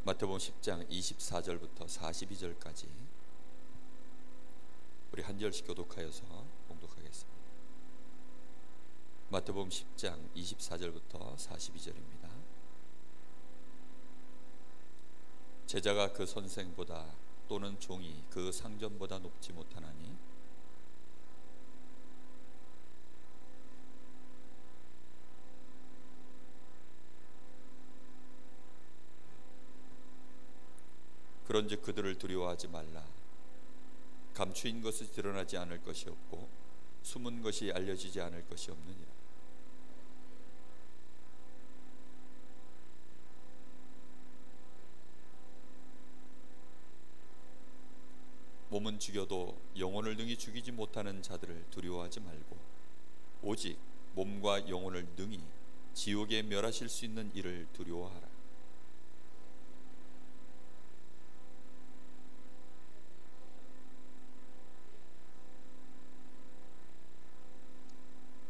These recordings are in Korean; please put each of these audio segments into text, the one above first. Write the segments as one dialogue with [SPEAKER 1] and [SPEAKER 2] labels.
[SPEAKER 1] 마태복음 10장 24절부터 42절까지 우리 한 절씩 교독하여서 봉독하겠습니다. 마태복음 10장 24절부터 42절입니다. 제자가 그 선생보다 또는 종이 그 상전보다 높지 못하나니 그런즉 그들을 두려워하지 말라. 감추인 것이 드러나지 않을 것이 없고 숨은 것이 알려지지 않을 것이 없느니라. 몸은 죽여도 영혼을 능히 죽이지 못하는 자들을 두려워하지 말고 오직 몸과 영혼을 능히 지옥에 멸하실 수 있는 이를 두려워하라.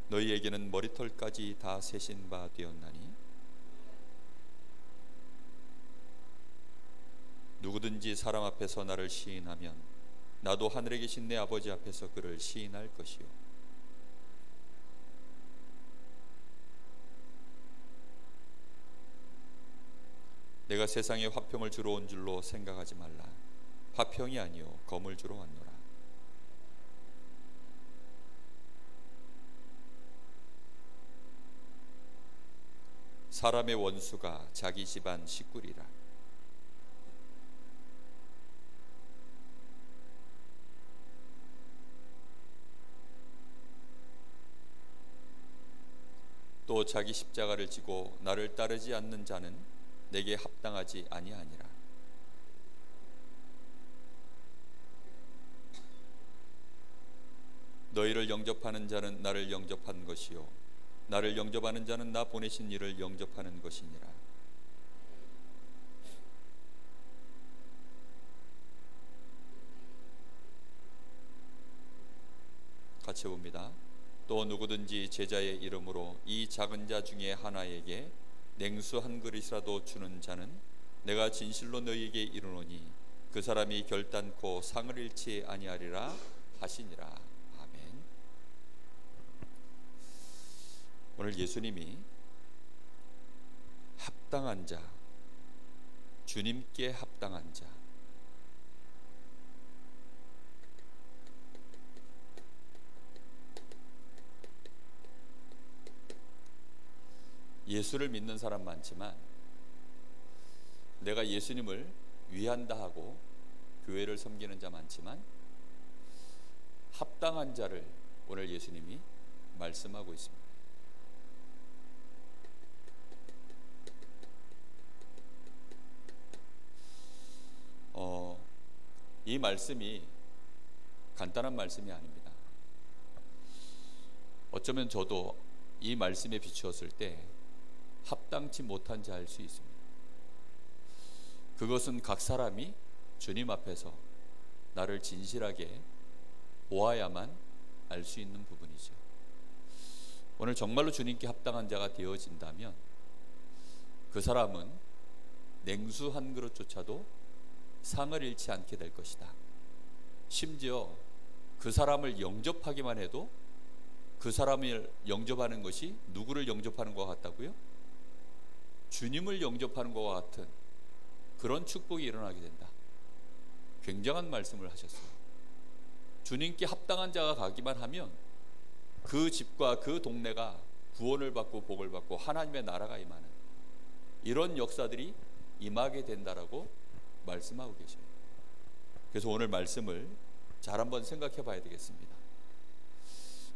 [SPEAKER 1] 너희에게는 머리털까지 다 세신 바 되었나니 누구든지 사람 앞에서 나를 시인하면 나도 하늘에 계신 내 아버지 앞에서 그를 시인할 것이요 내가 세상에 화평을 주러 온 줄로 생각하지 말라. 화평이 아니요 검을 주러 왔노라. 사람의 원수가 자기 집안 식구리라. 또 자기 십자가를 지고 나를 따르지 않는 자는 내게 합당하지 아니하니라. 너희를 영접하는 자는 나를 영접한 것이요 나를 영접하는 자는 나 보내신 이를 영접하는 것이니라. 같이 봅니다. 또 누구든지 제자의 이름으로 이 작은 자 중에 하나에게 냉수 한 그릇이라도 주는 자는 내가 진실로 너희에게 이르노니 그 사람이 결단코 상을 잃지 아니하리라 하시니라. 오늘 예수님이 합당한 자, 주님께 합당한 자, 예수를 믿는 사람 많지만 내가 예수님을 위한다 하고 교회를 섬기는 자 많지만 합당한 자를 오늘 예수님이 말씀하고 있습니다. 이 말씀이 간단한 말씀이 아닙니다. 어쩌면 저도 이 말씀에 비추었을 때 합당치 못한 자일 수 있습니다. 그것은 각 사람이 주님 앞에서 나를 진실하게 보아야만 알 수 있는 부분이죠. 오늘 정말로 주님께 합당한 자가 되어진다면 그 사람은 냉수 한 그릇조차도 상을 잃지 않게 될 것이다. 심지어 그 사람을 영접하기만 해도 그 사람을 영접하는 것이 누구를 영접하는 것과 같다고요? 주님을 영접하는 것과 같은 그런 축복이 일어나게 된다. 굉장한 말씀을 하셨어요. 주님께 합당한 자가 가기만 하면 그 집과 그 동네가 구원을 받고 복을 받고 하나님의 나라가 임하는 이런 역사들이 임하게 된다라고 말씀하고 계셔요. 그래서 오늘 말씀을 잘 한번 생각해 봐야 되겠습니다.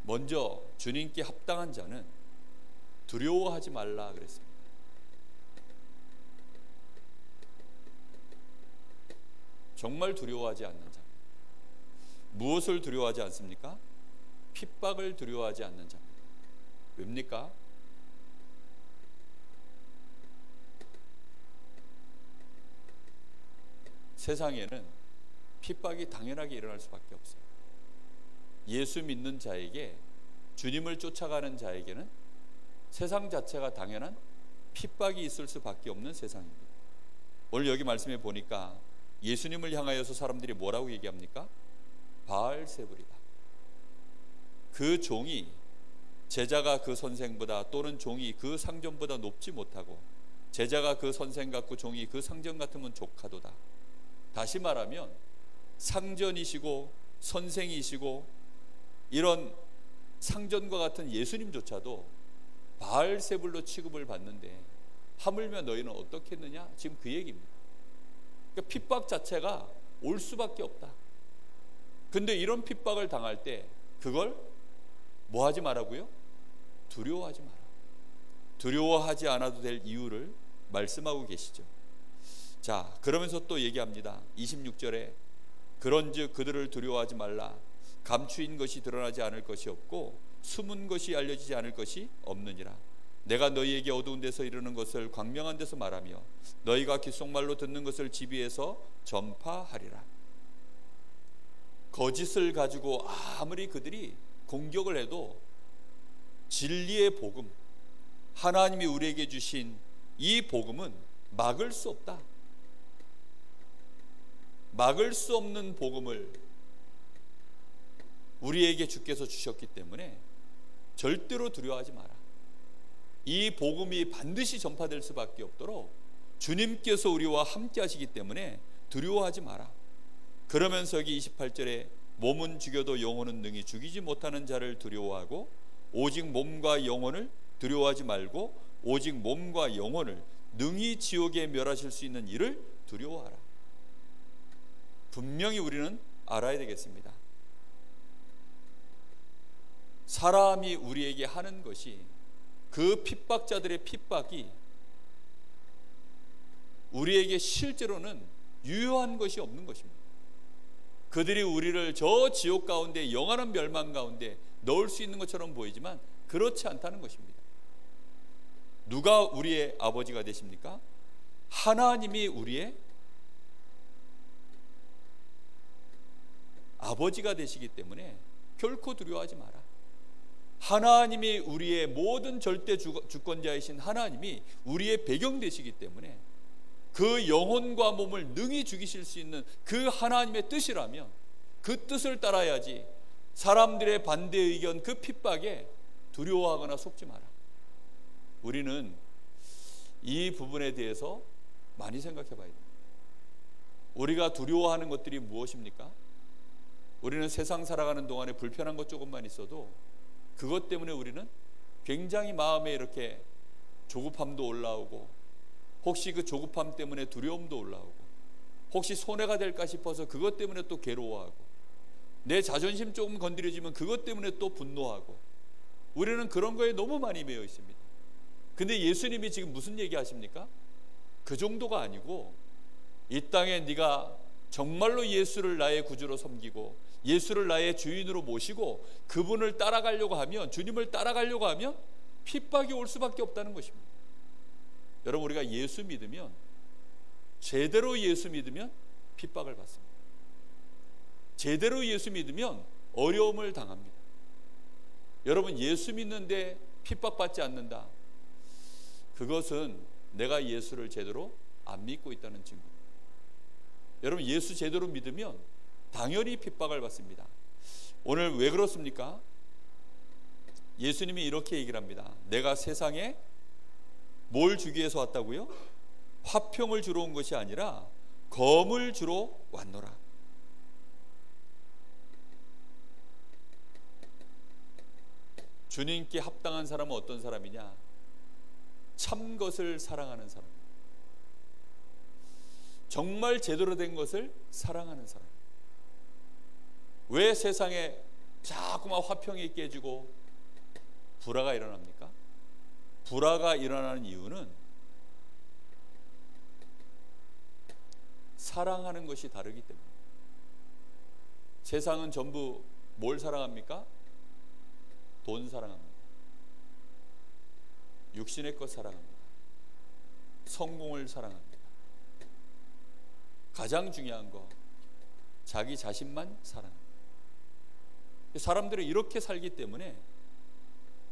[SPEAKER 1] 먼저 주님께 합당한 자는 두려워하지 말라 그랬습니다. 정말 두려워하지 않는 자. 무엇을 두려워하지 않습니까? 핍박을 두려워하지 않는 자입니다. 왜입니까? 세상에는 핍박이 당연하게 일어날 수밖에 없어요. 예수 믿는 자에게, 주님을 쫓아가는 자에게는 세상 자체가 당연한 핍박이 있을 수밖에 없는 세상입니다. 오늘 여기 말씀해 보니까 예수님을 향하여서 사람들이 뭐라고 얘기합니까? 바알세불이다. 그 종이 제자가 그 선생보다, 또는 종이 그 상전보다 높지 못하고 제자가 그 선생 같고 종이 그 상전 같으면 족하도다. 다시 말하면 상전이시고 선생이시고 이런 상전과 같은 예수님조차도 바알세불로 취급을 받는데 하물며 너희는 어떻게 했느냐? 지금 그 얘기입니다. 그러니까 핍박 자체가 올 수밖에 없다. 근데 이런 핍박을 당할 때 그걸 뭐 하지 말라고요? 두려워하지 마라. 두려워하지 않아도 될 이유를 말씀하고 계시죠. 자, 그러면서 또 얘기합니다. 26절에 그런즉 그들을 두려워하지 말라. 감추인 것이 드러나지 않을 것이 없고 숨은 것이 알려지지 않을 것이 없느니라. 내가 너희에게 어두운 데서 이르는 것을 광명한 데서 말하며 너희가 귓속말로 듣는 것을 집 위에서 전파하리라. 거짓을 가지고 아무리 그들이 공격을 해도 진리의 복음, 하나님이 우리에게 주신 이 복음은 막을 수 없다. 막을 수 없는 복음을 우리에게 주께서 주셨기 때문에 절대로 두려워하지 마라. 이 복음이 반드시 전파될 수밖에 없도록 주님께서 우리와 함께 하시기 때문에 두려워하지 마라. 그러면서 여기 28절에 몸은 죽여도 영혼은 능히 죽이지 못하는 자를 두려워하고 오직 몸과 영혼을 두려워하지 말고 오직 몸과 영혼을 능히 지옥에 멸하실 수 있는 이를 두려워하라. 분명히 우리는 알아야 되겠습니다. 사람이 우리에게 하는 것이, 그 핍박자들의 핍박이 우리에게 실제로는 유효한 것이 없는 것입니다. 그들이 우리를 저 지옥 가운데, 영원한 멸망 가운데 넣을 수 있는 것처럼 보이지만 그렇지 않다는 것입니다. 누가 우리의 아버지가 되십니까? 하나님이 우리의 아버지가 되시기 때문에 결코 두려워하지 마라. 하나님이 우리의 모든 절대 주권자이신 하나님이 우리의 배경 되시기 때문에 그 영혼과 몸을 능히 죽이실 수 있는 그 하나님의 뜻이라면 그 뜻을 따라야지 사람들의 반대 의견, 그 핍박에 두려워하거나 속지 마라. 우리는 이 부분에 대해서 많이 생각해 봐야 됩니다. 우리가 두려워하는 것들이 무엇입니까? 우리는 세상 살아가는 동안에 불편한 것 조금만 있어도 그것 때문에 우리는 굉장히 마음에 이렇게 조급함도 올라오고, 혹시 그 조급함 때문에 두려움도 올라오고, 혹시 손해가 될까 싶어서 그것 때문에 또 괴로워하고, 내 자존심 조금 건드려지면 그것 때문에 또 분노하고, 우리는 그런 거에 너무 많이 매여 있습니다. 근데 예수님이 지금 무슨 얘기 하십니까? 그 정도가 아니고, 이 땅에 네가 정말로 예수를 나의 구주로 섬기고 예수를 나의 주인으로 모시고 그분을 따라가려고 하면, 주님을 따라가려고 하면 핍박이 올 수밖에 없다는 것입니다. 여러분, 우리가 예수 믿으면, 제대로 예수 믿으면 핍박을 받습니다. 제대로 예수 믿으면 어려움을 당합니다. 여러분, 예수 믿는데 핍박받지 않는다, 그것은 내가 예수를 제대로 안 믿고 있다는 증거입니다. 여러분, 예수 제대로 믿으면 당연히 핍박을 받습니다. 오늘 왜 그렇습니까? 예수님이 이렇게 얘기를 합니다. 내가 세상에 뭘 주기 위해서 왔다고요? 화평을 주러 온 것이 아니라 검을 주러 왔노라. 주님께 합당한 사람은 어떤 사람이냐? 참 것을 사랑하는 사람, 정말 제대로 된 것을 사랑하는 사람. 왜 세상에 자꾸만 화평이 깨지고 불화가 일어납니까? 불화가 일어나는 이유는 사랑하는 것이 다르기 때문에. 세상은 전부 뭘 사랑합니까? 돈 사랑합니다. 육신의 것 사랑합니다. 성공을 사랑합니다. 가장 중요한 거, 자기 자신만 사랑합니다. 사람들은 이렇게 살기 때문에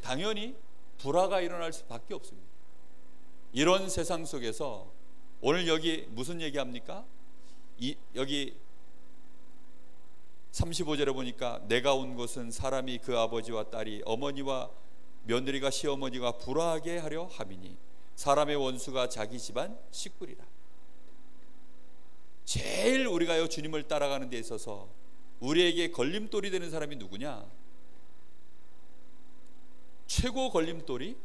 [SPEAKER 1] 당연히 불화가 일어날 수밖에 없습니다. 이런 세상 속에서 오늘 여기 무슨 얘기합니까? 여기 35절에 보니까 내가 온 곳은 사람이 그 아버지와 딸이 어머니와 며느리가 시어머니가 불화하게 하려 함이니 사람의 원수가 자기 집안 식구리라. 제일 우리가요 주님을 따라가는 데 있어서 우리에게 걸림돌이 되는 사람이 누구냐? 최고 걸림돌이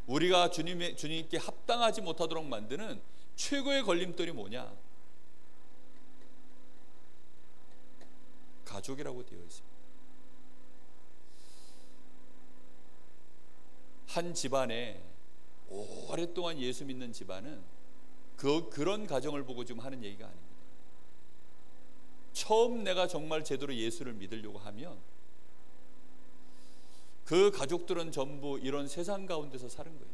[SPEAKER 1] 우리가 주님께 합당하지 못하도록 만드는 최고의 걸림돌이 뭐냐? 가족이라고 되어 있습니다. 한 집안에 오랫동안 예수 믿는 집안은 그런 가정을 보고 지금 하는 얘기가 아닙니다. 처음 내가 정말 제대로 예수를 믿으려고 하면 그 가족들은 전부 이런 세상 가운데서 사는 거예요.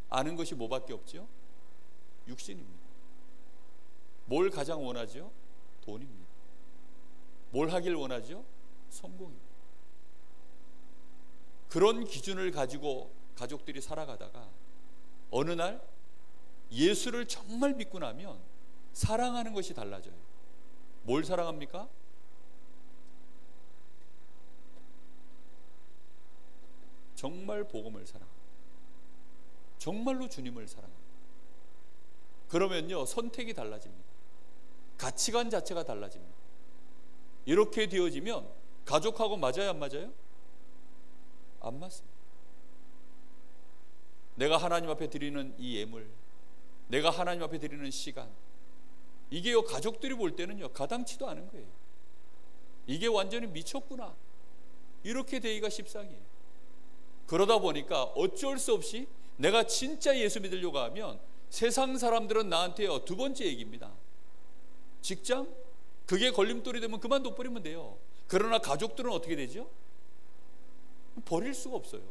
[SPEAKER 1] 아는 것이 뭐밖에 없죠? 육신입니다. 뭘 가장 원하죠? 돈입니다. 뭘 하길 원하죠? 성공입니다. 그런 기준을 가지고 가족들이 살아가다가 어느 날 예수를 정말 믿고 나면 사랑하는 것이 달라져요. 뭘 사랑합니까? 정말 복음을 사랑합니다. 정말로 주님을 사랑합니다. 그러면요 선택이 달라집니다. 가치관 자체가 달라집니다. 이렇게 되어지면 가족하고 맞아요 안 맞아요? 안 맞습니다. 내가 하나님 앞에 드리는 이 예물, 내가 하나님 앞에 드리는 시간, 이게요 가족들이 볼 때는요 가당치도 않은 거예요. 이게 완전히 미쳤구나 이렇게 되기가 십상이에요. 그러다 보니까 어쩔 수 없이 내가 진짜 예수 믿으려고 하면 세상 사람들은 나한테요 두 번째 얘기입니다. 직장? 그게 걸림돌이 되면 그만둬 버리면 돼요. 그러나 가족들은 어떻게 되죠? 버릴 수가 없어요.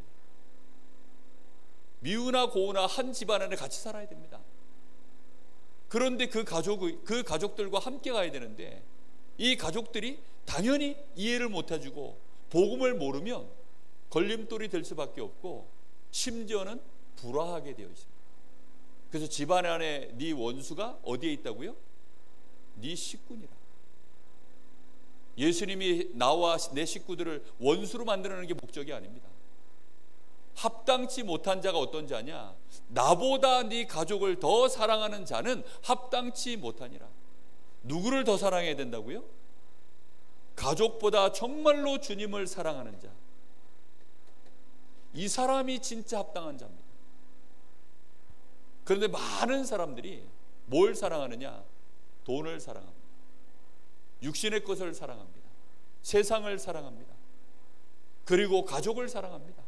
[SPEAKER 1] 미우나 고우나 한 집안 안에 같이 살아야 됩니다. 그런데 그 가족들과 함께 가야 되는데 이 가족들이 당연히 이해를 못 해주고 복음을 모르면 걸림돌이 될 수밖에 없고 심지어는 불화하게 되어 있습니다. 그래서 집안 안에 네 원수가 어디에 있다고요? 네 식구니라. 예수님이 나와 내 식구들을 원수로 만드는 게 목적이 아닙니다. 합당치 못한 자가 어떤 자냐? 나보다 네 가족을 더 사랑하는 자는 합당치 못하니라. 누구를 더 사랑해야 된다고요? 가족보다 정말로 주님을 사랑하는 자. 이 사람이 진짜 합당한 자입니다. 그런데 많은 사람들이 뭘 사랑하느냐? 돈을 사랑합니다. 육신의 것을 사랑합니다. 세상을 사랑합니다. 그리고 가족을 사랑합니다.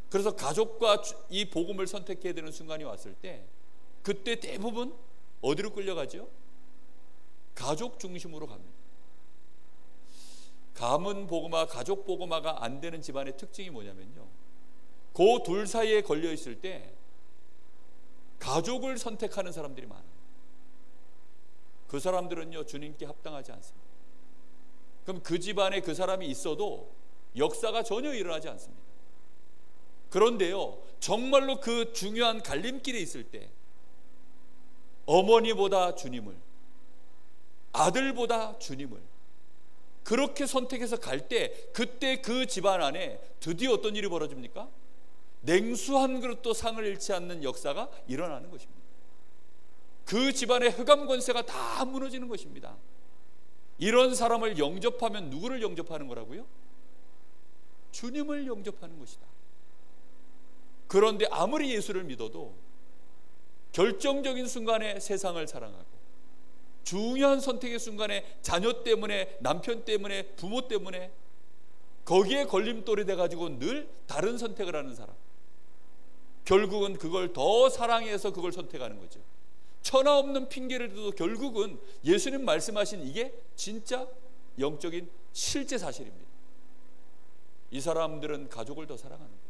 [SPEAKER 1] 그래서 가족과 이 복음을 선택해야 되는 순간이 왔을 때 그때 대부분 어디로 끌려가죠? 가족 중심으로 갑니다. 가문 복음화, 가족 복음화가 안 되는 집안의 특징이 뭐냐면요, 그 둘 사이에 걸려 있을 때 가족을 선택하는 사람들이 많아요. 그 사람들은요 주님께 합당하지 않습니다. 그럼 그 집안에 그 사람이 있어도 역사가 전혀 일어나지 않습니다. 그런데요 정말로 그 중요한 갈림길에 있을 때 어머니보다 주님을, 아들보다 주님을 그렇게 선택해서 갈 때 그때 그 집안 안에 드디어 어떤 일이 벌어집니까? 냉수 한 그릇도 상을 잃지 않는 역사가 일어나는 것입니다. 그 집안의 흑암 권세가 다 무너지는 것입니다. 이런 사람을 영접하면 누구를 영접하는 거라고요? 주님을 영접하는 것이다. 그런데 아무리 예수를 믿어도 결정적인 순간에 세상을 사랑하고 중요한 선택의 순간에 자녀 때문에, 남편 때문에, 부모 때문에 거기에 걸림돌이 돼가지고 늘 다른 선택을 하는 사람, 결국은 그걸 더 사랑해서 그걸 선택하는 거죠. 천하 없는 핑계를 대도 결국은 예수님 말씀하신 이게 진짜 영적인 실제 사실입니다. 이 사람들은 가족을 더 사랑하는 거예요.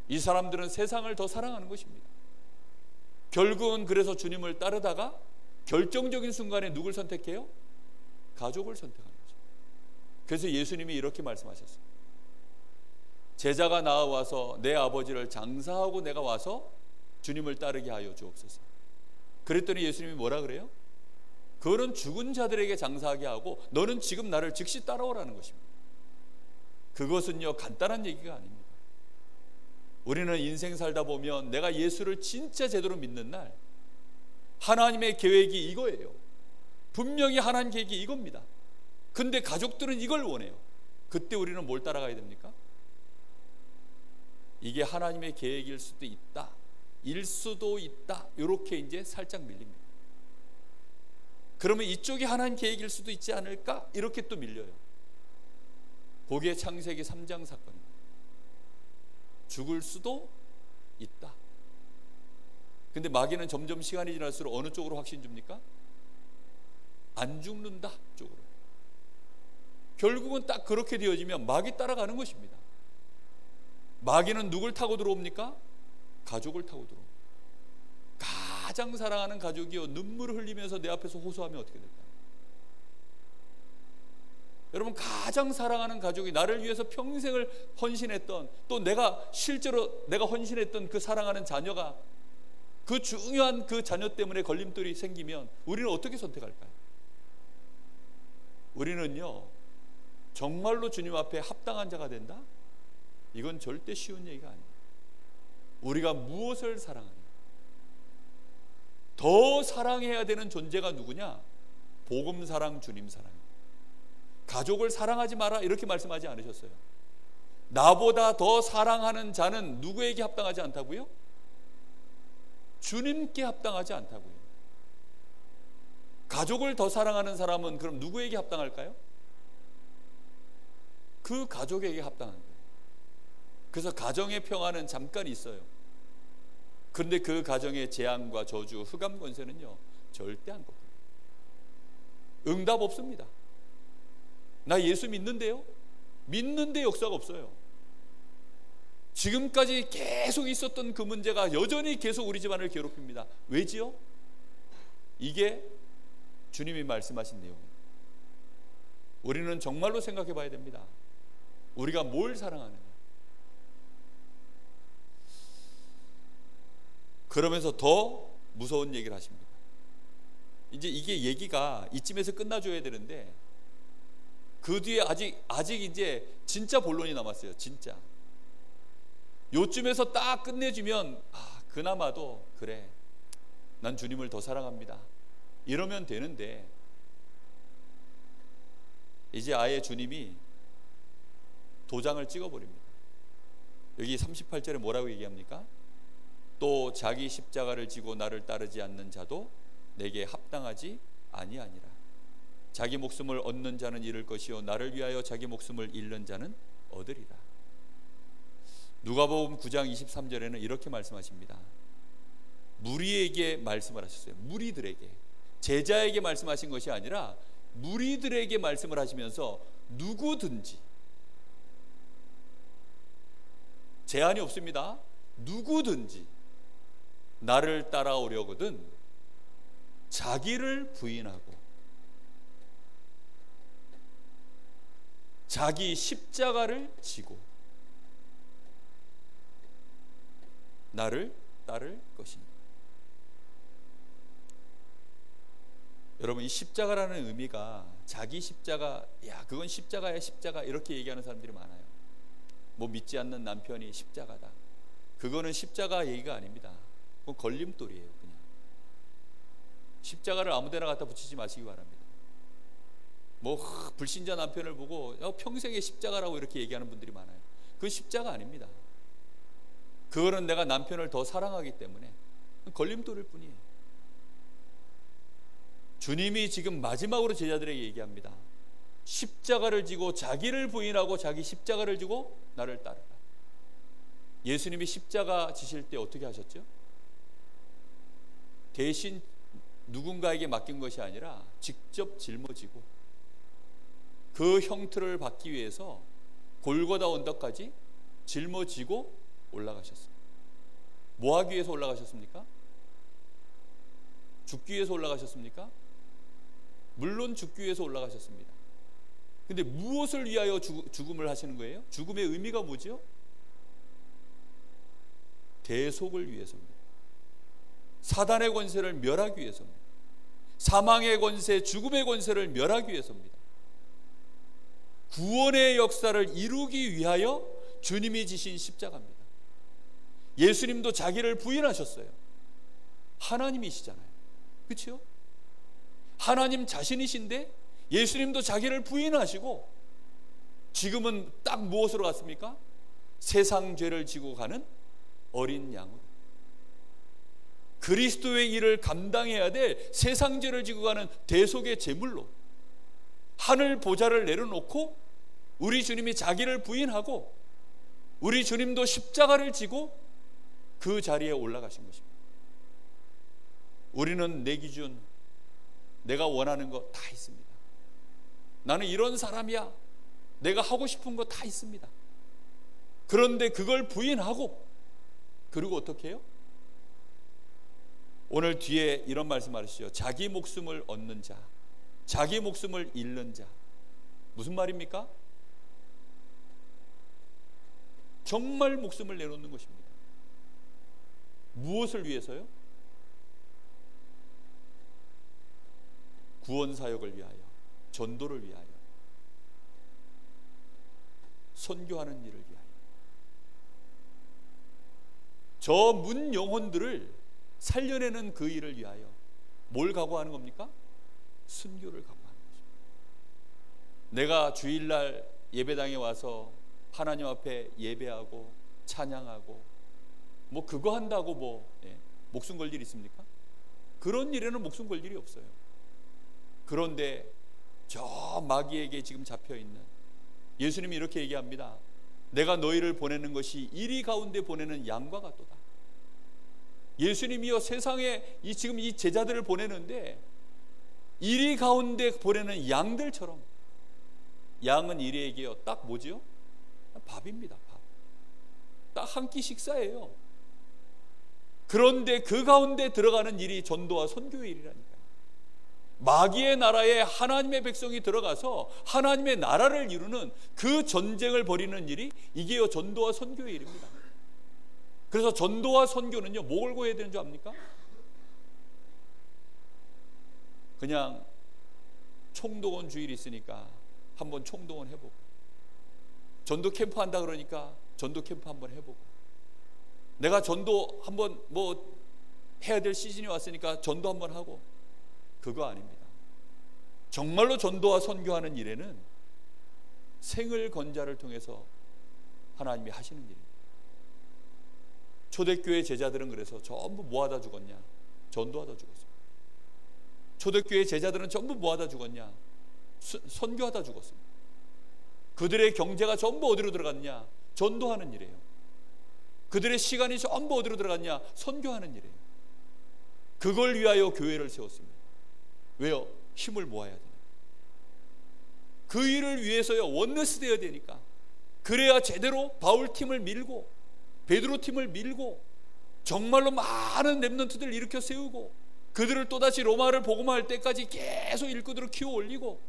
[SPEAKER 1] 이 사람들은 세상을 더 사랑하는 것입니다. 결국은 그래서 주님을 따르다가 결정적인 순간에 누굴 선택해요? 가족을 선택하는 거죠. 그래서 예수님이 이렇게 말씀하셨어요. 제자가 나와서 내 아버지를 장사하고 내가 와서 주님을 따르게 하여 주옵소서. 그랬더니 예수님이 뭐라 그래요? 그거는 죽은 자들에게 장사하게 하고 너는 지금 나를 즉시 따라오라는 것입니다. 그것은요, 간단한 얘기가 아닙니다. 우리는 인생 살다 보면 내가 예수를 진짜 제대로 믿는 날 하나님의 계획이 이거예요. 분명히 하나님 계획이 이겁니다. 근데 가족들은 이걸 원해요. 그때 우리는 뭘 따라가야 됩니까? 이게 하나님의 계획일 수도 있다, 일 수도 있다, 이렇게 이제 살짝 밀립니다. 그러면 이쪽이 하나님 계획일 수도 있지 않을까? 이렇게 또 밀려요. 그게 창세기 3장 사건입니다. 죽을 수도 있다. 근데 마귀는 점점 시간이 지날수록 어느 쪽으로 확신 줍니까? 안 죽는다 쪽으로. 결국은 딱 그렇게 되어지면 마귀 따라가는 것입니다. 마귀는 누굴 타고 들어옵니까? 가족을 타고 들어옵니다. 가장 사랑하는 가족이요, 눈물을 흘리면서 내 앞에서 호소하면 어떻게 될까요? 여러분, 가장 사랑하는 가족이 나를 위해서 평생을 헌신했던, 또 내가 실제로 내가 헌신했던 그 사랑하는 자녀가, 그 중요한 그 자녀 때문에 걸림돌이 생기면 우리는 어떻게 선택할까요? 우리는요, 정말로 주님 앞에 합당한 자가 된다? 이건 절대 쉬운 얘기가 아니에요. 우리가 무엇을 사랑하냐? 더 사랑해야 되는 존재가 누구냐? 복음 사랑, 주님 사랑. 가족을 사랑하지 마라 이렇게 말씀하지 않으셨어요. 나보다 더 사랑하는 자는 누구에게 합당하지 않다고요? 주님께 합당하지 않다고요. 가족을 더 사랑하는 사람은 그럼 누구에게 합당할까요? 그 가족에게 합당한 거예요. 그래서 가정의 평화는 잠깐 있어요. 그런데 그 가정의 재앙과 저주, 흑암 권세는요, 절대 안 꺾여요. 응답 없습니다. 나 예수 믿는데요? 믿는데 역사가 없어요. 지금까지 계속 있었던 그 문제가 여전히 계속 우리 집안을 괴롭힙니다. 왜지요? 이게 주님이 말씀하신 내용입니다. 우리는 정말로 생각해 봐야 됩니다. 우리가 뭘 사랑하느냐. 그러면서 더 무서운 얘기를 하십니다. 이제 이게 얘기가 이쯤에서 끝나줘야 되는데 그 뒤에 아직 이제 진짜 본론이 남았어요. 진짜. 요쯤에서 딱 끝내주면 그나마도 그래, 난 주님을 더 사랑합니다, 이러면 되는데, 이제 아예 주님이 도장을 찍어버립니다. 여기 38절에 뭐라고 얘기합니까? 또 자기 십자가를 지고 나를 따르지 않는 자도 내게 합당하지 아니하니라. 자기 목숨을 얻는 자는 잃을 것이요 나를 위하여 자기 목숨을 잃는 자는 얻으리라. 누가복음 9장 23절에는 이렇게 말씀하십니다. 무리에게 말씀을 하셨어요. 무리들에게, 제자에게 말씀하신 것이 아니라 무리들에게 말씀을 하시면서 누구든지, 제한이 없습니다. 누구든지 나를 따라오려거든 자기를 부인하고 자기 십자가를 지고 나를 따를 것입니다. 여러분, 이 십자가라는 의미가 자기 십자가, 그건 십자가야 십자가, 이렇게 얘기하는 사람들이 많아요. 뭐 믿지 않는 남편이 십자가다. 그거는 십자가 얘기가 아닙니다. 그건 걸림돌이에요. 그냥 십자가를 아무데나 갖다 붙이지 마시기 바랍니다. 뭐 불신자 남편을 보고 평생의 십자가라고 이렇게 얘기하는 분들이 많아요. 그건 십자가 아닙니다. 그거는 내가 남편을 더 사랑하기 때문에 걸림돌일 뿐이에요. 주님이 지금 마지막으로 제자들에게 얘기합니다. 십자가를 지고 자기를 부인하고 자기 십자가를 지고 나를 따르라. 예수님이 십자가 지실 때 어떻게 하셨죠? 대신 누군가에게 맡긴 것이 아니라 직접 짊어지고 그 형틀을 받기 위해서 골고다 언덕까지 짊어지고 올라가셨어요. 뭐 하기 위해서 올라가셨습니까? 죽기 위해서 올라가셨습니까? 물론 죽기 위해서 올라가셨습니다. 근데 무엇을 위하여 죽음을 하시는 거예요? 죽음의 의미가 뭐죠? 대속을 위해서입니다. 사단의 권세를 멸하기 위해서입니다. 사망의 권세, 죽음의 권세를 멸하기 위해서입니다. 구원의 역사를 이루기 위하여 주님이 지신 십자가입니다. 예수님도 자기를 부인하셨어요. 하나님이시잖아요. 그렇죠? 하나님 자신이신데 예수님도 자기를 부인하시고 지금은 딱 무엇으로 갔습니까? 세상 죄를 지고 가는 어린 양으로, 그리스도의 일을 감당해야 될 세상 죄를 지고 가는 대속의 제물로 하늘 보좌를 내려놓고 우리 주님이 자기를 부인하고 우리 주님도 십자가를 지고 그 자리에 올라가신 것입니다. 우리는 내 기준, 내가 원하는 거 다 있습니다. 나는 이런 사람이야. 내가 하고 싶은 거 다 있습니다. 그런데 그걸 부인하고 그리고 어떻게 해요? 오늘 뒤에 이런 말씀하시죠. 자기 목숨을 얻는 자, 자기 목숨을 잃는 자. 무슨 말입니까? 정말 목숨을 내놓는 것입니다. 무엇을 위해서요? 구원 사역을 위하여, 전도를 위하여, 선교하는 일을 위하여. 저 문 영혼들을 살려내는 그 일을 위하여 뭘 각오하는 겁니까? 순교를 각오하는 것입니다. 내가 주일날 예배당에 와서 하나님 앞에 예배하고 찬양하고 뭐 그거 한다고 목숨 걸 일이 있습니까? 그런 일에는 목숨 걸 일이 없어요. 그런데 저 마귀에게 지금 잡혀있는, 예수님이 이렇게 얘기합니다. 내가 너희를 보내는 것이 이리 가운데 보내는 양과 같도다. 예수님이요 세상에 지금 이 제자들을 보내는데 이리 가운데 보내는 양들처럼, 양은 이리에게요 딱 뭐지요? 밥입니다. 밥. 딱 한 끼 식사예요. 그런데 그 가운데 들어가는 일이 전도와 선교의 일이라니까요. 마귀의 나라에 하나님의 백성이 들어가서 하나님의 나라를 이루는 그 전쟁을 벌이는 일이 이게요 전도와 선교의 일입니다. 그래서 전도와 선교는요 뭐 걸고 해야 되는 줄 압니까? 그냥 총동원 주일이 있으니까 한번 총동원 해보고, 전도 캠프 한다 그러니까 전도 캠프 한번 해보고, 내가 전도 한번 뭐 해야 될 시즌이 왔으니까 전도 한번 하고, 그거 아닙니다. 정말로 전도와 선교하는 일에는 생을 건자를 통해서 하나님이 하시는 일입니다. 초대교회 제자들은 그래서 전부 뭐하다 죽었냐? 전도하다 죽었습니다. 초대교회 제자들은 전부 뭐하다 죽었냐? 선교하다 죽었습니다. 그들의 경제가 전부 어디로 들어갔냐? 전도하는 일이에요. 그들의 시간이 전부 어디로 들어갔냐? 선교하는 일이에요. 그걸 위하여 교회를 세웠습니다. 왜요? 힘을 모아야 되니까. 그 일을 위해서요 원네스 되어야 되니까. 그래야 제대로 바울 팀을 밀고 베드로 팀을 밀고 정말로 많은 렘넌트들을 일으켜 세우고 그들을 또다시 로마를 복음화할 때까지 계속 일꾼들을 키워 올리고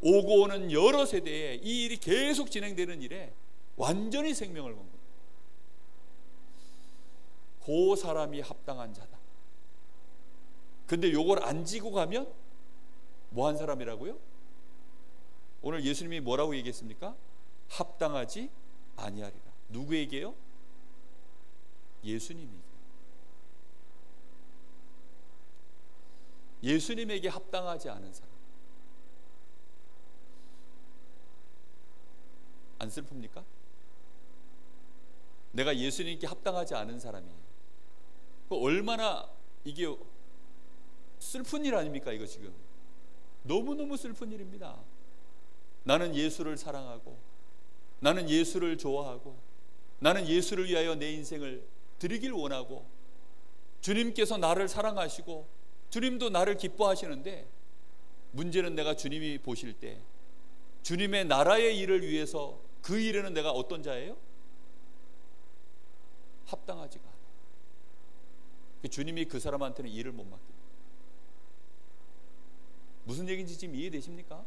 [SPEAKER 1] 오고 오는 여러 세대에 이 일이 계속 진행되는 일에 완전히 생명을 건 겁니다. 그 사람이 합당한 자다. 근데 요걸 안 지고 가면 뭐 한 사람이라고요? 오늘 예수님이 뭐라고 얘기했습니까? 합당하지 아니하리라. 누구에게요? 예수님에게. 예수님에게 합당하지 않은 사람. 안 슬픕니까? 내가 예수님께 합당하지 않은 사람이에요. 얼마나 이게 슬픈 일 아닙니까? 이거 지금 너무너무 슬픈 일입니다. 나는 예수를 사랑하고 나는 예수를 좋아하고 나는 예수를 위하여 내 인생을 드리길 원하고 주님께서 나를 사랑하시고 주님도 나를 기뻐하시는데 문제는 내가 주님이 보실 때 주님의 나라의 일을 위해서 그 일에는 내가 어떤 자예요? 합당하지가 않아요. 주님이 그 사람한테는 일을 못 맡깁니다. 무슨 얘기인지 지금 이해되십니까?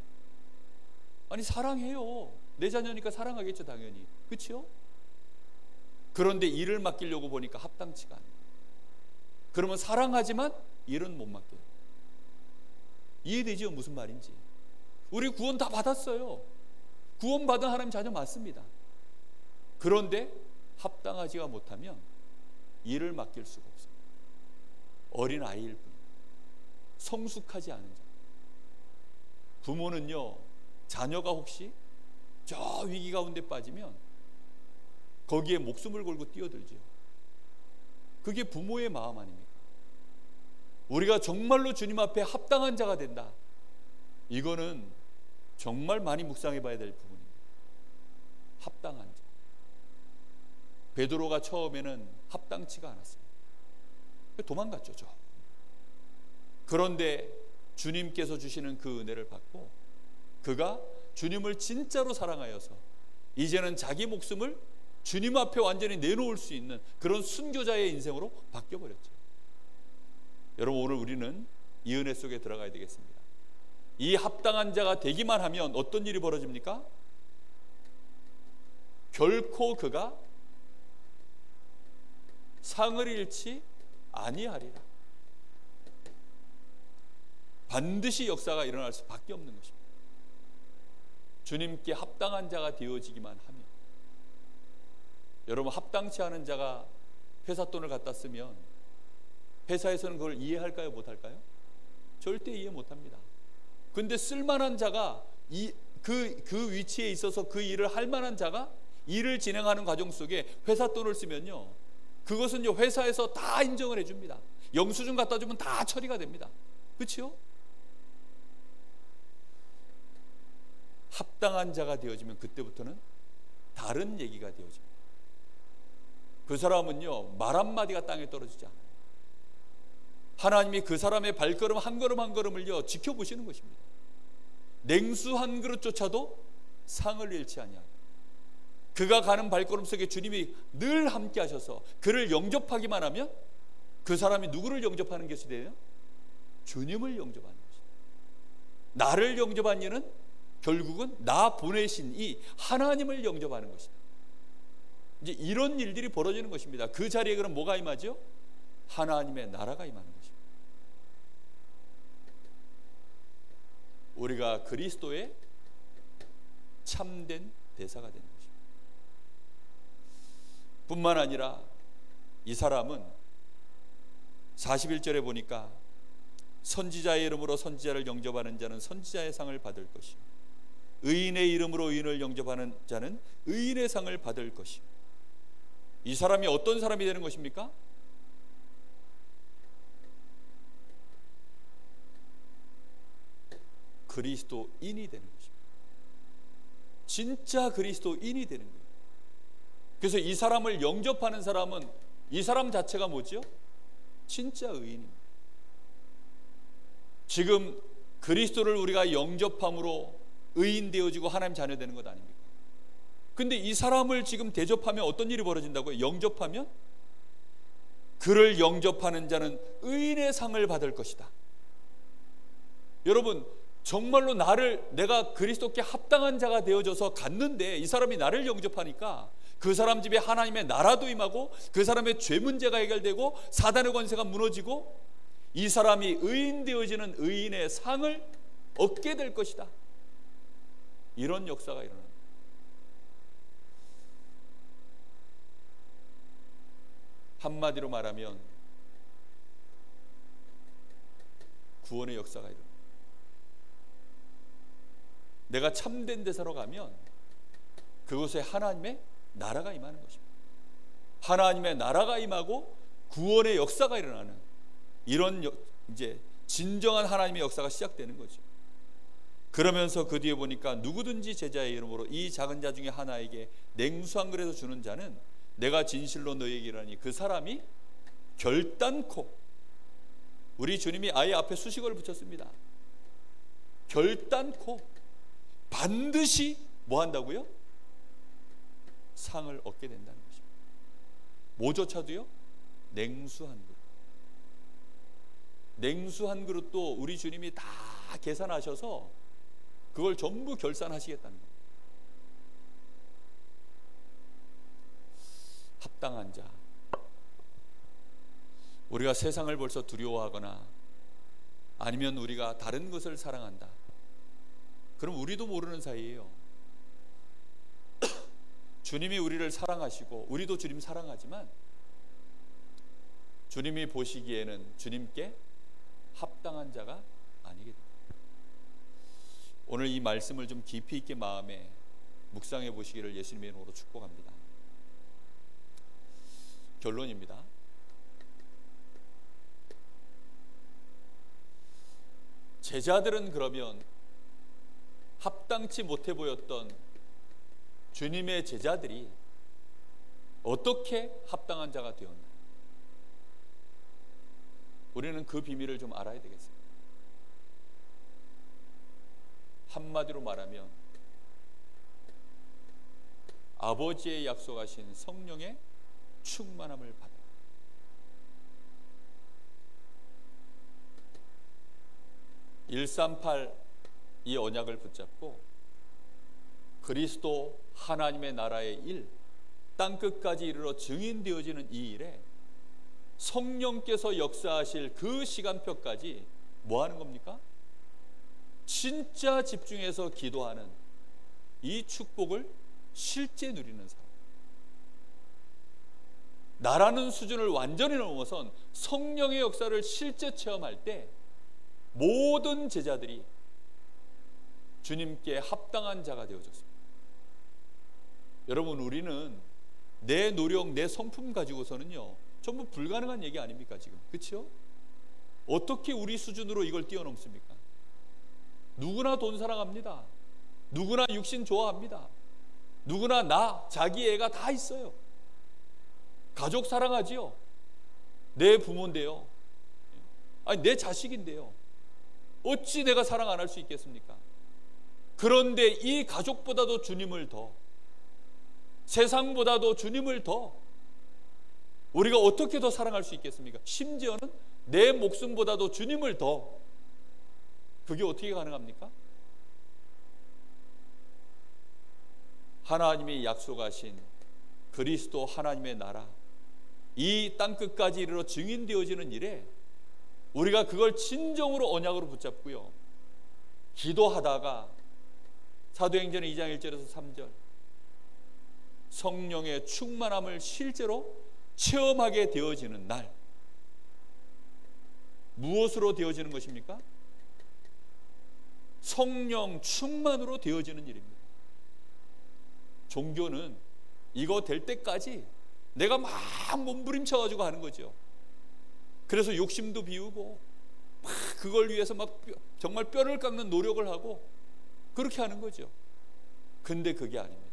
[SPEAKER 1] 아니 사랑해요. 내 자녀니까 사랑하겠죠 당연히. 그렇죠? 그런데 일을 맡기려고 보니까 합당치가 않아요. 그러면 사랑하지만 일은 못 맡겨요. 이해되죠? 무슨 말인지. 우리 구원 다 받았어요. 구원받은 하나님 자녀 맞습니다. 그런데 합당하지가 못하면 일을 맡길 수가 없어요. 어린 아이일 뿐, 성숙하지 않은 자. 부모는요, 자녀가 혹시 저 위기 가운데 빠지면 거기에 목숨을 걸고 뛰어들죠. 그게 부모의 마음 아닙니까? 우리가 정말로 주님 앞에 합당한 자가 된다. 이거는 정말 많이 묵상해 봐야 될 부분입니다. 합당한 자. 베드로가 처음에는 합당치가 않았어요. 도망갔죠. 그런데 주님께서 주시는 그 은혜를 받고 그가 주님을 진짜로 사랑하여서 이제는 자기 목숨을 주님 앞에 완전히 내놓을 수 있는 그런 순교자의 인생으로 바뀌어버렸죠. 여러분, 오늘 우리는 이 은혜 속에 들어가야 되겠습니다. 이 합당한 자가 되기만 하면 어떤 일이 벌어집니까? 결코 그가 상을 잃지 아니하리라. 반드시 역사가 일어날 수밖에 없는 것입니다. 주님께 합당한 자가 되어지기만 하면. 여러분, 합당치 않은 자가 회사 돈을 갖다 쓰면 회사에서는 그걸 이해할까요? 못할까요? 절대 이해 못합니다. 근데 쓸만한 자가 그 위치에 있어서 그 일을 할 만한 자가 일을 진행하는 과정 속에 회사 돈을 쓰면요, 그것은요 회사에서 다 인정을 해줍니다. 영수증 갖다 주면 다 처리가 됩니다. 그렇죠? 합당한 자가 되어지면 그때부터는 다른 얘기가 되어집니다. 그 사람은요 말 한마디가 땅에 떨어지지 않아요. 하나님이 그 사람의 발걸음 한 걸음 한 걸음을요 지켜보시는 것입니다. 냉수 한 그릇조차도 상을 잃지 아니하고 그가 가는 발걸음 속에 주님이 늘 함께 하셔서 그를 영접하기만 하면 그 사람이 누구를 영접하는 것이 돼요? 주님을 영접하는 것이다. 나를 영접한 이는 결국은 나 보내신 이 하나님을 영접하는 것이다. 이제 이런 일들이 벌어지는 것입니다. 그 자리에 그럼 뭐가 임하죠? 하나님의 나라가 임하는 것입니다. 우리가 그리스도의 참된 대사가 되는 것입니다. 뿐만 아니라 이 사람은 41절에 보니까 선지자의 이름으로 선지자를 영접하는 자는 선지자의 상을 받을 것이요 의인의 이름으로 의인을 영접하는 자는 의인의 상을 받을 것이요. 이 사람이 어떤 사람이 되는 것입니까? 그리스도인이 되는 것입니다. 진짜 그리스도인이 되는 거예요. 그래서 이 사람을 영접하는 사람은 이 사람 자체가 뭐죠? 진짜 의인입니다. 지금 그리스도를 우리가 영접함으로 의인 되어지고 하나님 자녀 되는 것 아닙니까? 근데 이 사람을 지금 대접하면 어떤 일이 벌어진다고요? 영접하면 그를 영접하는 자는 의인의 상을 받을 것이다. 여러분, 정말로 내가 그리스도께 합당한 자가 되어져서 갔는데 이 사람이 나를 영접하니까 그 사람 집에 하나님의 나라도 임하고 그 사람의 죄 문제가 해결되고 사단의 권세가 무너지고 이 사람이 의인 되어지는 의인의 상을 얻게 될 것이다. 이런 역사가 일어납니다. 한마디로 말하면 구원의 역사가 일어납니다. 내가 참된 데사로 가면 그곳에 하나님의 나라가 임하는 것입니다. 하나님의 나라가 임하고 구원의 역사가 일어나는 이런 이제 진정한 하나님의 역사가 시작되는 거죠. 그러면서 그 뒤에 보니까 누구든지 제자의 이름으로 이 작은 자 중에 하나에게 냉수 한 그릇을 주는 자는 내가 진실로 너희에게 이르노니 그 사람이 결단코, 우리 주님이 아예 앞에 수식어를 붙였습니다. 결단코 반드시 뭐 한다고요? 상을 얻게 된다는 것입니다. 뭐조차도요? 냉수 한 그릇. 냉수 한 그릇도 우리 주님이 다 계산하셔서 그걸 전부 결산하시겠다는 겁니다. 합당한 자. 우리가 세상을 벌써 두려워하거나 아니면 우리가 다른 것을 사랑한다, 그럼 우리도 모르는 사이에요. 주님이 우리를 사랑하시고 우리도 주님 사랑하지만 주님이 보시기에는 주님께 합당한 자가 아니게 됩니다. 오늘 이 말씀을 좀 깊이 있게 마음에 묵상해 보시기를 예수님의 이름으로 축복합니다. 결론입니다. 제자들은 그러면 합당치 못해 보였던 주님의 제자들이 어떻게 합당한 자가 되었나요? 우리는 그 비밀을 좀 알아야 되겠습니다. 한마디로 말하면 아버지의 약속하신 성령의 충만함을 받아요. (138) 이 언약을 붙잡고 그리스도 하나님의 나라의 일, 땅끝까지 이르러 증인되어지는 이 일에 성령께서 역사하실 그 시간표까지 뭐 하는 겁니까? 진짜 집중해서 기도하는 이 축복을 실제 누리는 사람, 나라는 수준을 완전히 넘어선 성령의 역사를 실제 체험할 때 모든 제자들이 주님께 합당한 자가 되어졌습니다. 여러분, 우리는 내 노력, 내 성품 가지고서는요 전부 불가능한 얘기 아닙니까 지금? 그렇죠? 어떻게 우리 수준으로 이걸 뛰어넘습니까? 누구나 돈 사랑합니다. 누구나 육신 좋아합니다. 누구나 나, 자기 애가 다 있어요. 가족 사랑하지요. 내 부모인데요. 아니 내 자식인데요. 어찌 내가 사랑 안 할 수 있겠습니까? 그런데 이 가족보다도 주님을 더, 세상보다도 주님을 더 우리가 어떻게 더 사랑할 수 있겠습니까? 심지어는 내 목숨보다도 주님을 더, 그게 어떻게 가능합니까? 하나님이 약속하신 그리스도 하나님의 나라, 이 땅끝까지 이르러 증인되어지는 일에 우리가 그걸 진정으로 언약으로 붙잡고요, 기도하다가 사도행전 2장 1절에서 3절 성령의 충만함을 실제로 체험하게 되어지는 날, 무엇으로 되어지는 것입니까? 성령 충만으로 되어지는 일입니다. 종교는 이거 될 때까지 내가 막 몸부림쳐가지고 하는 거죠. 그래서 욕심도 비우고 막 그걸 위해서 막 정말 뼈를 깎는 노력을 하고 그렇게 하는 거죠. 근데 그게 아닙니다.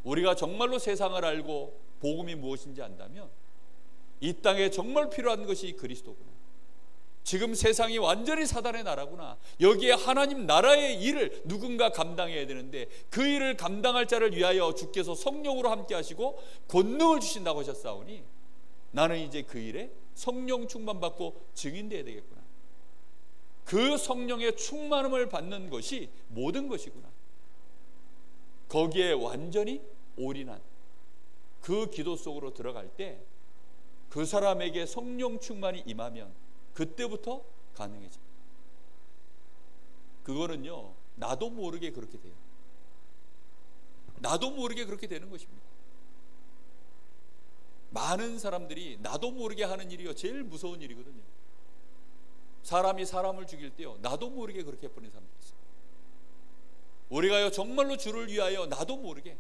[SPEAKER 1] 우리가 정말로 세상을 알고 복음이 무엇인지 안다면 이 땅에 정말 필요한 것이 그리스도구나, 지금 세상이 완전히 사단의 나라구나, 여기에 하나님 나라의 일을 누군가 감당해야 되는데 그 일을 감당할 자를 위하여 주께서 성령으로 함께 하시고 권능을 주신다고 하셨사오니 나는 이제 그 일에 성령 충만받고 증인되어야 되겠구나. 그 성령의 충만함을 받는 것이 모든 것이구나. 거기에 완전히 올인한 그 기도 속으로 들어갈 때 그 사람에게 성령 충만이 임하면 그때부터 가능해집니다. 그거는요 나도 모르게 그렇게 돼요. 나도 모르게 그렇게 되는 것입니다. 많은 사람들이 나도 모르게 하는 일이요 제일 무서운 일이거든요. 사람이 사람을 죽일 때요 나도 모르게 그렇게 해버리는 사람들이 있어요. 우리가요 정말로 주를 위하여 나도 모르게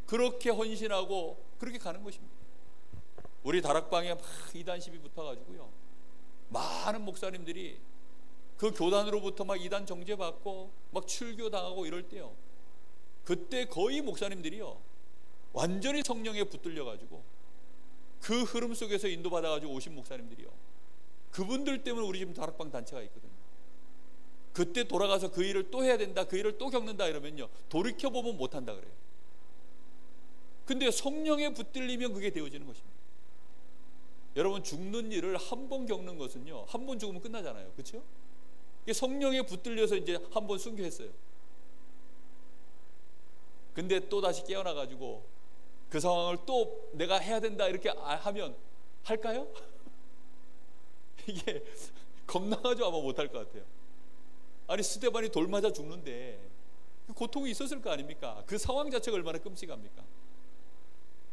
[SPEAKER 1] 그렇게 헌신하고 그렇게 가는 것입니다. 우리 다락방에 막 이단 시비 붙어가지고요 많은 목사님들이 그 교단으로부터 막 이단 정죄받고 막 출교당하고 이럴 때요, 그때 거의 목사님들이요 완전히 성령에 붙들려가지고 그 흐름 속에서 인도받아가지고 오신 목사님들이요, 그분들 때문에 우리 지금 다락방 단체가 있거든요. 그때 돌아가서 그 일을 또 해야 된다, 그 일을 또 겪는다 이러면요 돌이켜보면 못한다 그래요. 근데 성령에 붙들리면 그게 되어지는 것입니다. 여러분, 죽는 일을 한 번 겪는 것은요 한 번 죽으면 끝나잖아요. 그렇죠? 성령에 붙들려서 이제 한 번 순교했어요. 근데 또 다시 깨어나가지고 그 상황을 또 내가 해야 된다 이렇게 하면 할까요? 이게 겁나가지고 아마 못할 것 같아요. 아니 스데반이 돌 맞아 죽는데 고통이 있었을 거 아닙니까? 그 상황 자체가 얼마나 끔찍합니까?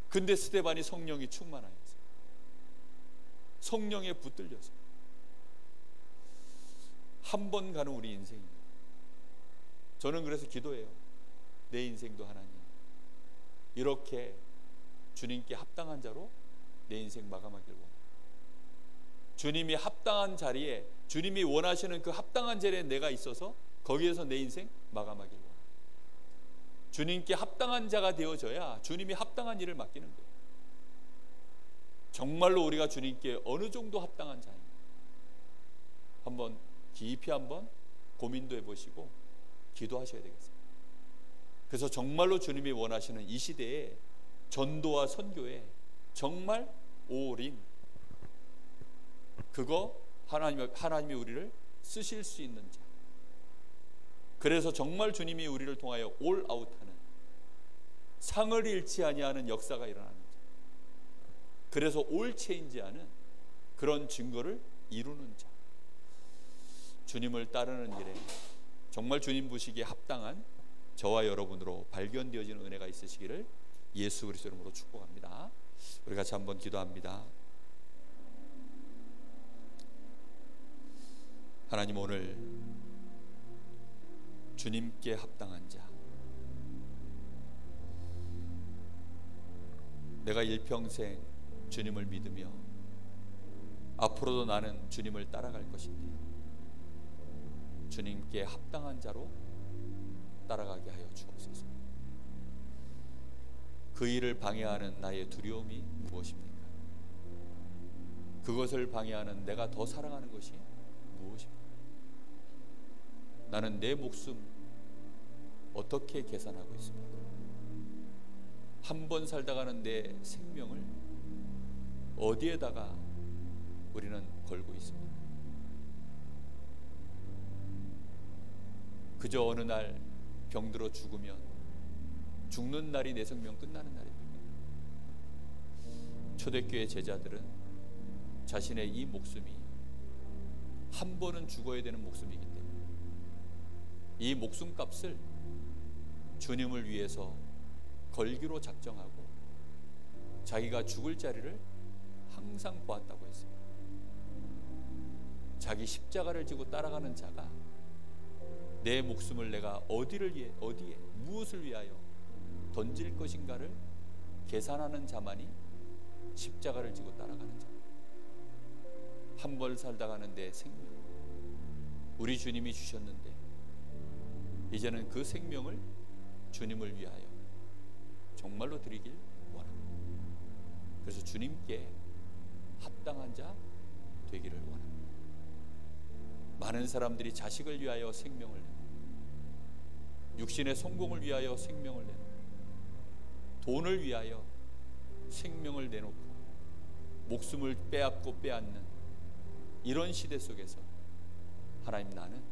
[SPEAKER 1] 근데 스데반이 성령이 충만하여서, 성령에 붙들려서 한 번 가는 우리 인생입니다. 저는 그래서 기도해요. 내 인생도 하나님 이렇게 주님께 합당한 자로 내 인생 마감하길 원합니다. 주님이 합당한 자리에, 주님이 원하시는 그 합당한 자리에 내가 있어서 거기에서 내 인생 마감하길 원합니다. 주님께 합당한 자가 되어져야 주님이 합당한 일을 맡기는 거예요. 정말로 우리가 주님께 어느 정도 합당한 자입니다. 한번 깊이 한번 고민도 해보시고 기도하셔야 되겠습니다. 그래서 정말로 주님이 원하시는 이 시대에 전도와 선교에 정말 올인, 그거 하나님이 우리를 쓰실 수 있는 자, 그래서 정말 주님이 우리를 통하여 올아웃하는, 상을 잃지 아니하는 역사가 일어나는 자, 그래서 올체인지하는 그런 증거를 이루는 자, 주님을 따르는 일에 정말 주님 보시기에 합당한 저와 여러분으로 발견되어지는 은혜가 있으시기를 예수 그리스도 이름으로 축복합니다. 우리 같이 한번 기도합니다. 하나님, 오늘 주님께 합당한 자, 내가 일평생 주님을 믿으며 앞으로도 나는 주님을 따라갈 것인데 주님께 합당한 자로 따라가게 하여 주옵소서. 그 일을 방해하는 나의 두려움이 무엇입니까? 그것을 방해하는 내가 더 사랑하는 것이 무엇입니까? 나는 내 목숨 어떻게 계산하고 있습니까? 한 번 살다가는 내 생명을 어디에다가 우리는 걸고 있습니까? 그저 어느 날 병들어 죽으면 죽는 날이 내 생명 끝나는 날입니까? 초대교회 제자들은 자신의 이 목숨이 한 번은 죽어야 되는 목숨이기 때문에 이 목숨값을 주님을 위해서 걸기로 작정하고 자기가 죽을 자리를 항상 보았다고 했습니다. 자기 십자가를 지고 따라가는 자가 내 목숨을 내가 어디에 무엇을 위하여 던질 것인가를 계산하는 자만이 십자가를 지고 따라가는 자. 한 번 살다가는 내 생명, 우리 주님이 주셨는데 이제는 그 생명을 주님을 위하여 정말로 드리길 원합니다. 그래서 주님께 합당한 자 되기를 원합니다. 많은 사람들이 자식을 위하여 생명을 내고 육신의 성공을 위하여 생명을 내고 돈을 위하여 생명을 내놓고 목숨을 빼앗고 빼앗는 이런 시대 속에서 하나님, 나는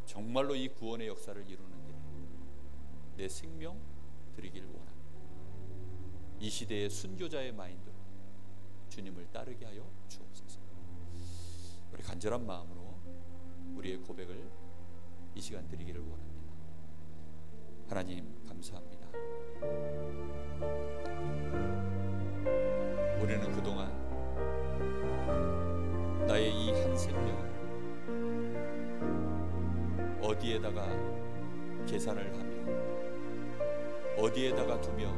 [SPEAKER 1] 정말로 이 구원의 역사를 이루는 일에 내 생명 드리기를 원합니다. 이 시대의 순교자의 마인드로 주님을 따르게 하여 주옵소서. 우리 간절한 마음으로 우리의 고백을 이 시간 드리기를 원합니다. 하나님, 감사합니다. 우리는 그동안 나의 이 한 생명을 어디에다가 계산을 하며 어디에다가 두며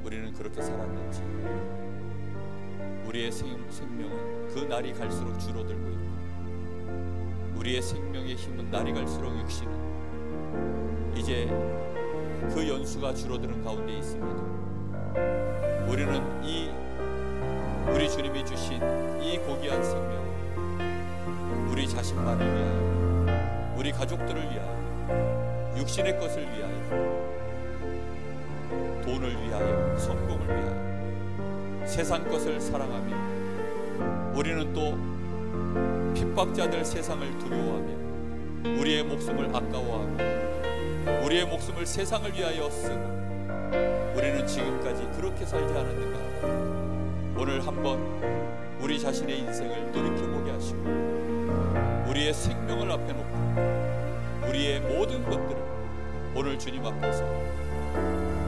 [SPEAKER 1] 우리는 그렇게 살았는지, 우리의 생명은 그 날이 갈수록 줄어들고 있고 우리의 생명의 힘은 날이 갈수록 육신은 이제 그 연수가 줄어드는 가운데 있음에도 우리는 우리 주님이 주신 이 고귀한 생명을 우리 자신만을 위하여, 우리 가족들을 위하여, 육신의 것을 위하여, 돈을 위하여, 성공을 위하여, 세상 것을 사랑하며 우리는 또 핍박자들 세상을 두려워하며 우리의 목숨을 아까워하고 우리의 목숨을 세상을 위하여 쓰고 우리는 지금까지 그렇게 살지 않았는가? 오늘 한번 우리 자신의 인생을 돌이켜보게 하시고 우리의 생명을 앞에 놓고 우리의 모든 것들을 오늘 주님 앞에서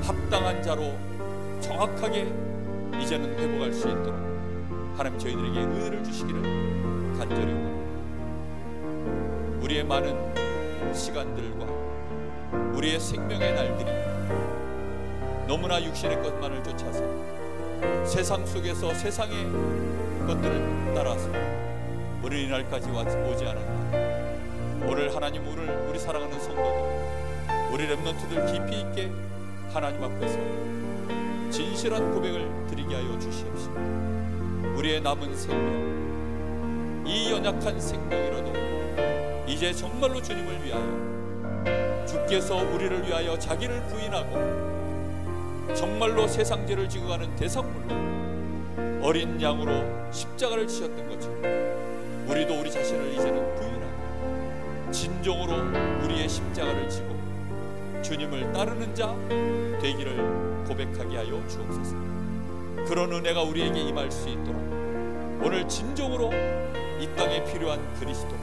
[SPEAKER 1] 합당한 자로 정확하게 이제는 회복할 수 있도록 하나님 저희들에게 은혜를 주시기를 간절히 원합니다. 우리의 많은 시간들과 우리의 생명의 날들이 너무나 육신의 것만을 쫓아서 세상 속에서 세상의 것들을 따라서 어린이날까지 오지 않았나. 오늘 하나님, 오늘 우리 사랑하는 성도들, 우리 렘넌트들 깊이 있게 하나님 앞에서 진실한 고백을 드리게 하여 주시옵시고 우리의 남은 생명, 이 연약한 생명이라도 이제 정말로 주님을 위하여 주께서 우리를 위하여 자기를 부인하고 정말로 세상 죄를 지고 가는 대상물로 어린 양으로 십자가를 지셨던 것처럼 우리도 우리 자신을 이제는 부인하고 진정으로 우리의 십자가를 지고 주님을 따르는 자 되기를 고백하게 하여 주옵소서. 그런 은혜가 우리에게 임할 수 있도록 오늘 진정으로 이 땅에 필요한 그리스도,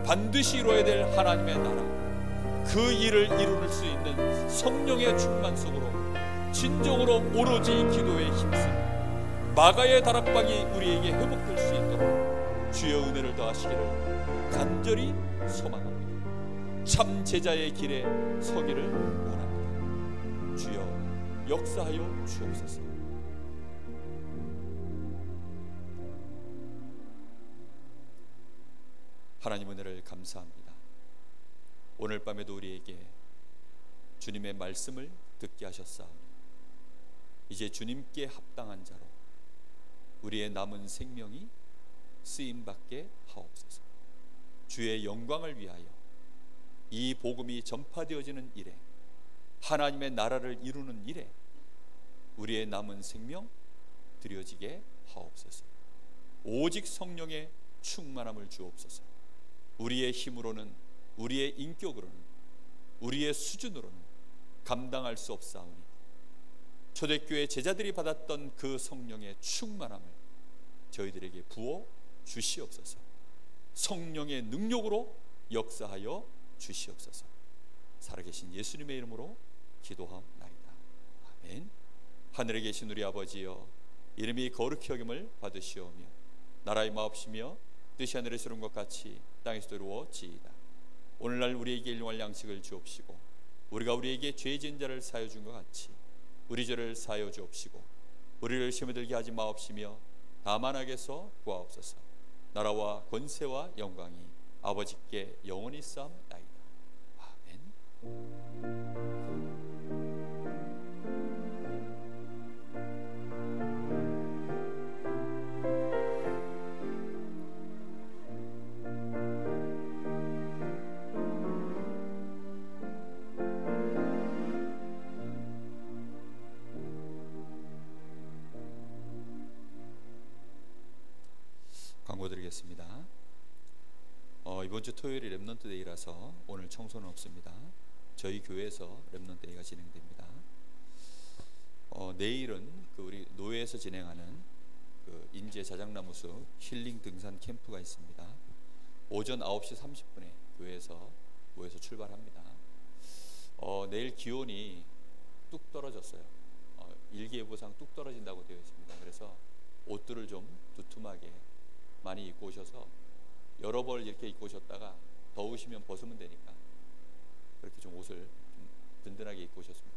[SPEAKER 1] 반드시 이루어야 될 하나님의 나라, 그 일을 이룰 수 있는 성령의 충만 속으로 진정으로 오로지 기도에 힘쓰고 마가의 다락방이 우리에게 회복될 수 있도록 주여 은혜를 더하시기를 간절히 소망합니다. 참 제자의 길에 서기를 원합니다. 주여 역사하여 주옵소서. 하나님 은혜를 감사합니다. 오늘 밤에도 우리에게 주님의 말씀을 듣게 하셨사오니 이제 주님께 합당한 자로 우리의 남은 생명이 쓰임받게 하옵소서. 주의 영광을 위하여 이 복음이 전파되어지는 일에, 하나님의 나라를 이루는 일에 우리의 남은 생명 드려지게 하옵소서. 오직 성령의 충만함을 주옵소서. 우리의 힘으로는, 우리의 인격으로는, 우리의 수준으로는 감당할 수 없사오니 초대교회 제자들이 받았던 그 성령의 충만함을 저희들에게 부어 주시옵소서. 성령의 능력으로 역사하여 주시옵소서. 살아계신 예수님의 이름으로 기도하옵나이다. 아멘. 하늘에 계신 우리 아버지여, 이름이 거룩히 여김을 받으시오며 나라의 마옵시며 뜻이 하늘에서 이룬 것 같이 땅에서도 이루어지이다. 오늘날 우리에게 일용할 양식을 주옵시고 우리가 우리에게 죄 지은 자를 사하여 준 것 같이 우리 죄를 사하여 주옵시고 우리를 시험에 들게 하지 마옵시며 다만 악에서 구하옵소서. 나라와 권세와 영광이 아버지께 영원히 쌓옵나이다. 아멘. 광고 드리겠습니다. 이번 주 토요일이 렘넌트 데이라서 오늘 청소는 없습니다. 저희 교회에서 렘넌트 데이가 진행됩니다. 내일은 우리 노회에서 진행하는 인제 자작나무숲 힐링 등산 캠프가 있습니다. 오전 9시 30분에 교회에서 모여서 출발합니다. 내일 기온이 뚝 떨어졌어요. 일기예보상 뚝 떨어진다고 되어 있습니다. 그래서 옷들을 좀 두툼하게 많이 입고 오셔서 여러 벌 이렇게 입고 오셨다가 더우시면 벗으면 되니까 그렇게 좀 옷을 좀 든든하게 입고 오셨으면